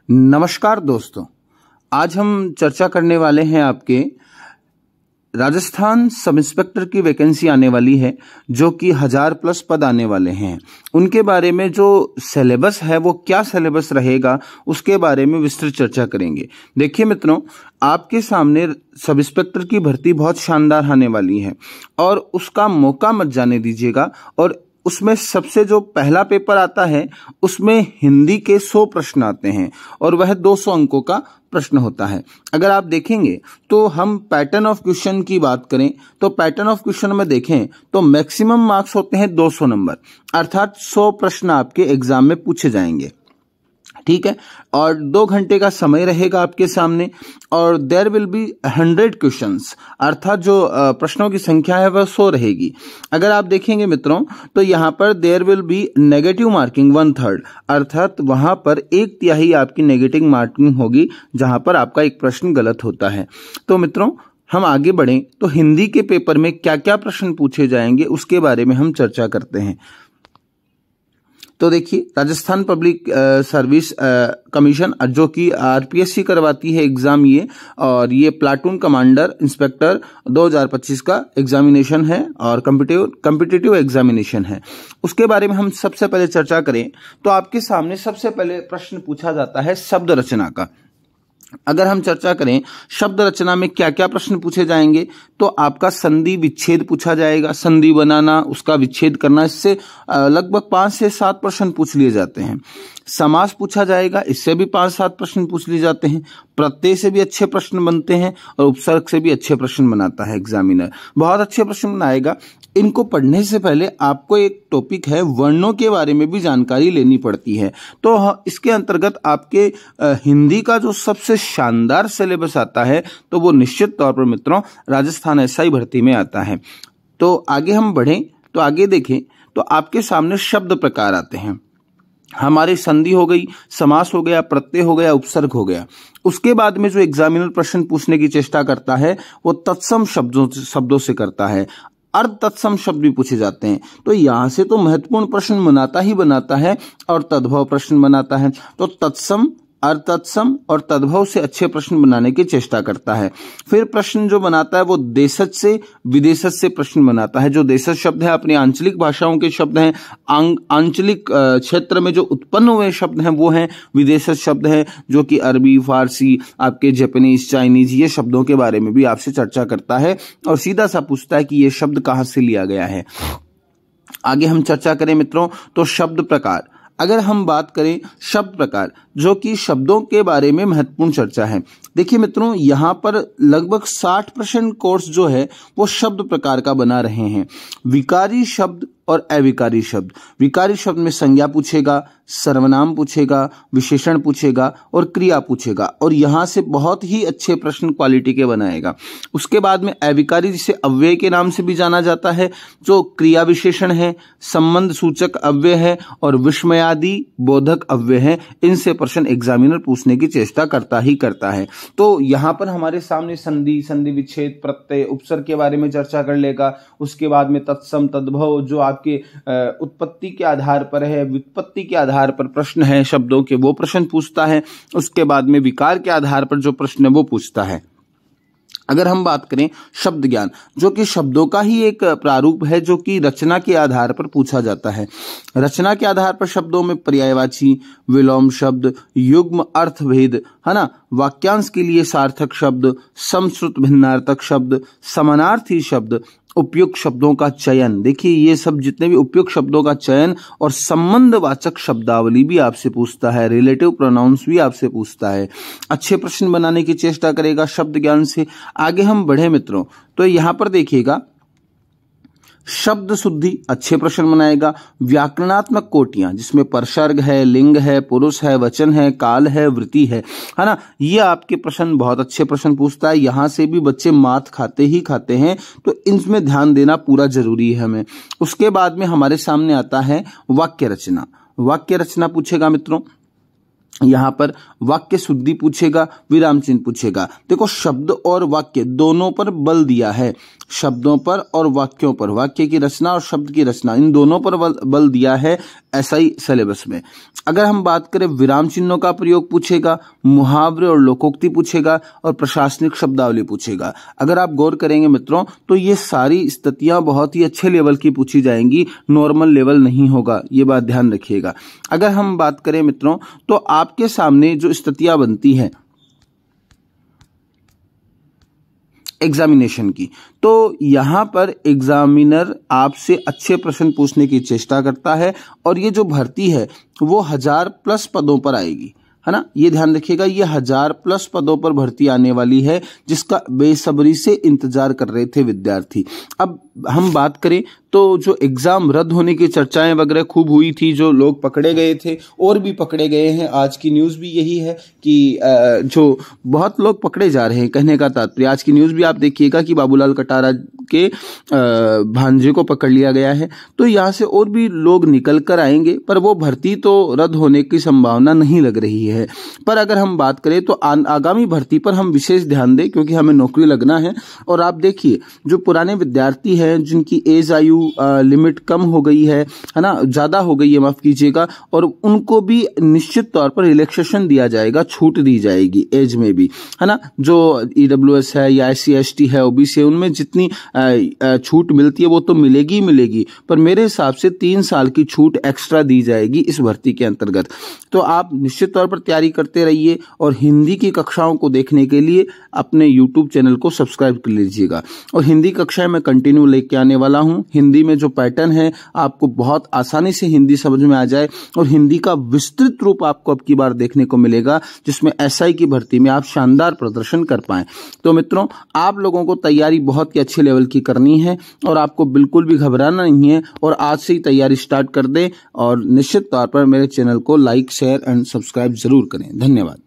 नमस्कार दोस्तों, आज हम चर्चा करने वाले हैं आपके राजस्थान सब इंस्पेक्टर की वैकेंसी आने वाली है जो कि 1000+ पद आने वाले हैं। उनके बारे में जो सिलेबस है वो क्या सिलेबस रहेगा उसके बारे में विस्तृत चर्चा करेंगे। देखिए मित्रों, आपके सामने सब इंस्पेक्टर की भर्ती बहुत शानदार आने वाली है और उसका मौका मत जाने दीजिएगा। और उसमें सबसे जो पहला पेपर आता है उसमें हिंदी के 100 प्रश्न आते हैं और वह 200 अंकों का प्रश्न होता है। अगर आप देखेंगे तो हम पैटर्न ऑफ क्वेश्चन की बात करें तो पैटर्न ऑफ क्वेश्चन में देखें तो मैक्सिमम मार्क्स होते हैं 200 नंबर, अर्थात 100 प्रश्न आपके एग्जाम में पूछे जाएंगे। ठीक है, और 2 घंटे का समय रहेगा आपके सामने और देयर विल बी 100 क्वेश्चंस, अर्थात जो प्रश्नों की संख्या है वह 100 रहेगी। अगर आप देखेंगे मित्रों तो यहाँ पर there will be negative marking 1/3, अर्थात वहां पर 1/3 आपकी नेगेटिव मार्किंग होगी जहां पर आपका एक प्रश्न गलत होता है। तो मित्रों हम आगे बढ़ें तो हिंदी के पेपर में क्या क्या प्रश्न पूछे जाएंगे उसके बारे में हम चर्चा करते हैं। तो देखिए, राजस्थान पब्लिक सर्विस कमीशन जो कि आरपीएससी करवाती है एग्जाम ये, और ये प्लाटून कमांडर इंस्पेक्टर 2025 का एग्जामिनेशन है और कम्पिटिटिव एग्जामिनेशन है। उसके बारे में हम सबसे पहले चर्चा करें तो आपके सामने सबसे पहले प्रश्न पूछा जाता है शब्द रचना का। अगर हम चर्चा करें शब्द रचना में क्या क्या प्रश्न पूछे जाएंगे तो आपका संधि विच्छेद पूछा जाएगा, संधि बनाना, उसका विच्छेद करना, इससे लगभग 5 से 7 प्रश्न पूछ लिए जाते हैं। समास पूछा जाएगा, इससे भी 5-7 प्रश्न पूछ लिए जाते हैं। प्रत्यय से भी अच्छे प्रश्न बनते हैं और उपसर्ग से भी अच्छे प्रश्न बनाता है एग्जामिनर, बहुत अच्छे प्रश्न बनाएगा। इनको पढ़ने से पहले आपको एक टॉपिक है वर्णों के बारे में भी जानकारी लेनी पड़ती है। तो इसके अंतर्गत आपके हिंदी का जो सबसे शानदार सिलेबस आता है तो वो निश्चित तौर पर मित्रों राजस्थान एसआई भर्ती में आता है। तो आगे हम बढ़ें तो आगे देखें तो आपके सामने शब्द प्रकार आते हैं। हमारी संधि हो गई, समास हो गया, प्रत्यय हो गया, उपसर्ग हो गया। उसके बाद में जो एग्जामिनर प्रश्न पूछने की चेष्टा करता है वो तत्सम शब्दों से करता है। अर्ध तत्सम शब्द भी पूछे जाते हैं। तो यहां से तो महत्वपूर्ण प्रश्न बनाता ही बनाता है और तद्भव प्रश्न बनाता है। तो तत्सम, अर्ध तत्सम और तद्भव से अच्छे प्रश्न बनाने की चेष्टा करता है। फिर प्रश्न जो बनाता है वो देशज से विदेशज से प्रश्न बनाता है। जो देशज शब्द है अपनी आंचलिक भाषाओं के शब्द हैं, आंचलिक क्षेत्र में जो उत्पन्न हुए शब्द हैं वो हैं विदेशज शब्द हैं, जो कि अरबी, फारसी, आपके जापानीज, चाइनीज, ये शब्दों के बारे में भी आपसे चर्चा करता है और सीधा सा पूछता है कि ये शब्द कहां से लिया गया है। आगे हम चर्चा करें मित्रों तो शब्द प्रकार। अगर हम बात करें शब्द प्रकार जो कि शब्दों के बारे में महत्वपूर्ण चर्चा है, देखिए मित्रों यहां पर लगभग 60% कोर्स जो है वो शब्द प्रकार का बना रहे हैं। विकारी शब्द और अविकारी शब्द। विकारी शब्द में संज्ञा पूछेगा, सर्वनाम पूछेगा, विशेषण पूछेगा और क्रिया पूछेगा और यहां से बहुत ही अच्छे प्रश्न क्वालिटी के बनाएगा। उसके बाद में अविकारी, जिसे अव्यय के नाम से भी जाना जाता है, जो क्रिया विशेषण है, संबंध सूचक अव्यय है और विस्मयादि बोधक अव्यय है, इनसे प्रश्न एग्जामिनर पूछने की चेष्टा करता ही करता है। तो यहां पर हमारे सामने संधि, संधि विच्छेद, प्रत्यय, उपसर्ग के बारे में चर्चा कर लेगा। उसके बाद में तत्सम, तद्भव जो आपके उत्पत्ति के आधार पर है, व्युत्पत्ति के आधार पर प्रश्न है शब्दों के, वो प्रश्न पूछता है। उसके बाद में विकार के आधार पर जो प्रश्न है वो पूछता है। अगर हम बात करें शब्द ज्ञान, जो कि शब्दों का ही एक प्रारूप है जो कि रचना के आधार पर पूछा जाता है। रचना के आधार पर शब्दों में पर्यायवाची, विलोम शब्द, युग्म अर्थभेद, है ना, वाक्यांश के लिए सार्थक शब्द, समश्रुत भिन्नार्थक शब्द, समानार्थी शब्द, उपयुक्त शब्दों का चयन। देखिए ये सब जितने भी उपयुक्त शब्दों का चयन और संबंधवाचक शब्दावली भी आपसे पूछता है, रिलेटिव प्रोनाउंस भी आपसे पूछता है। अच्छे प्रश्न बनाने की चेष्टा करेगा शब्द ज्ञान से। आगे हम बढ़े मित्रों तो यहां पर देखिएगा शब्द शुद्धि, अच्छे प्रश्न बनाएगा। व्याकरणात्मक कोटियां जिसमें परसर्ग है, लिंग है, पुरुष है, वचन है, काल है, वृत्ति है ना, ये आपके प्रश्न बहुत अच्छे प्रश्न पूछता है। यहां से भी बच्चे मात खाते ही खाते हैं, तो इनमें ध्यान देना पूरा जरूरी है हमें। उसके बाद में हमारे सामने आता है वाक्य रचना। वाक्य रचना पूछेगा मित्रों, यहां पर वाक्य शुद्धि पूछेगा, विराम चिन्ह पूछेगा। देखो शब्द और वाक्य दोनों पर बल दिया है, शब्दों पर और वाक्यों पर, वाक्य की रचना और शब्द की रचना, इन दोनों पर बल दिया है। SI सिलेबस में। अगर हम बात करें विराम चिन्हों का प्रयोग पूछेगा, मुहावरे और लोकोक्ति पूछेगा और प्रशासनिक शब्दावली पूछेगा। अगर आप गौर करेंगे मित्रों तो ये सारी स्थितियां बहुत ही अच्छे लेवल की पूछी जाएंगी, नॉर्मल लेवल नहीं होगा, ये बात ध्यान रखिएगा। अगर हम बात करें मित्रों तो आपके सामने जो स्थितियां बनती हैं एग्जामिनेशन की, तो यहां पर एग्जामिनर आपसे अच्छे प्रश्न पूछने की चेष्टा करता है और ये जो भर्ती है वो 1000+ पदों पर आएगी, है ना। ये ध्यान रखिएगा, ये 1000+ पदों पर भर्ती आने वाली है जिसका बेसब्री से इंतजार कर रहे थे विद्यार्थी। अब हम बात करें तो जो एग्जाम रद्द होने की चर्चाएं वगैरह खूब हुई थी, जो लोग पकड़े गए थे और भी पकड़े गए हैं, आज की न्यूज़ भी यही है कि जो बहुत लोग पकड़े जा रहे हैं, कहने का तात्पर्य आज की न्यूज़ भी आप देखिएगा कि बाबूलाल कटारा के भांजे को पकड़ लिया गया है। तो यहाँ से और भी लोग निकल कर आएंगे, पर वो भर्ती तो रद्द होने की संभावना नहीं लग रही है। पर अगर हम बात करें तो आगामी भर्ती पर हम विशेष ध्यान दें, क्योंकि हमें नौकरी लगना है। और आप देखिए जो पुराने विद्यार्थी हैं जिनकी एज आयु लिमिट कम हो गई है ना, ज्यादा हो गई है, माफ कीजिएगा, और उनको भी निश्चित तौर पर रिलैक्सेशन दिया जाएगा, छूट दी जाएगी एज में भी, है ना। जो EWS है या SC ST है, OBC है, उनमें जितनी छूट मिलती है वो तो मिलेगी ही मिलेगी, पर मेरे हिसाब से 3 साल की छूट एक्स्ट्रा दी जाएगी इस भर्ती के अंतर्गत। तो आप निश्चित तौर पर तैयारी करते रहिए और हिंदी की कक्षाओं को देखने के लिए अपने YouTube चैनल को सब्सक्राइब कर लीजिएगा। और हिंदी कक्षाएं मैं कंटिन्यू लेके आने वाला हूं। हिंदी में जो पैटर्न है आपको बहुत आसानी से हिंदी समझ में आ जाए और हिंदी का विस्तृत रूप आपको अब की बार देखने को मिलेगा, जिसमें SI की भर्ती में आप शानदार प्रदर्शन कर पाएं। तो मित्रों, आप लोगों को तैयारी बहुत ही अच्छे लेवल की करनी है और आपको बिल्कुल भी घबराना नहीं है और आज से ही तैयारी स्टार्ट कर दें और निश्चित तौर पर मेरे चैनल को लाइक, शेयर एंड सब्सक्राइब जरूर करें। धन्यवाद।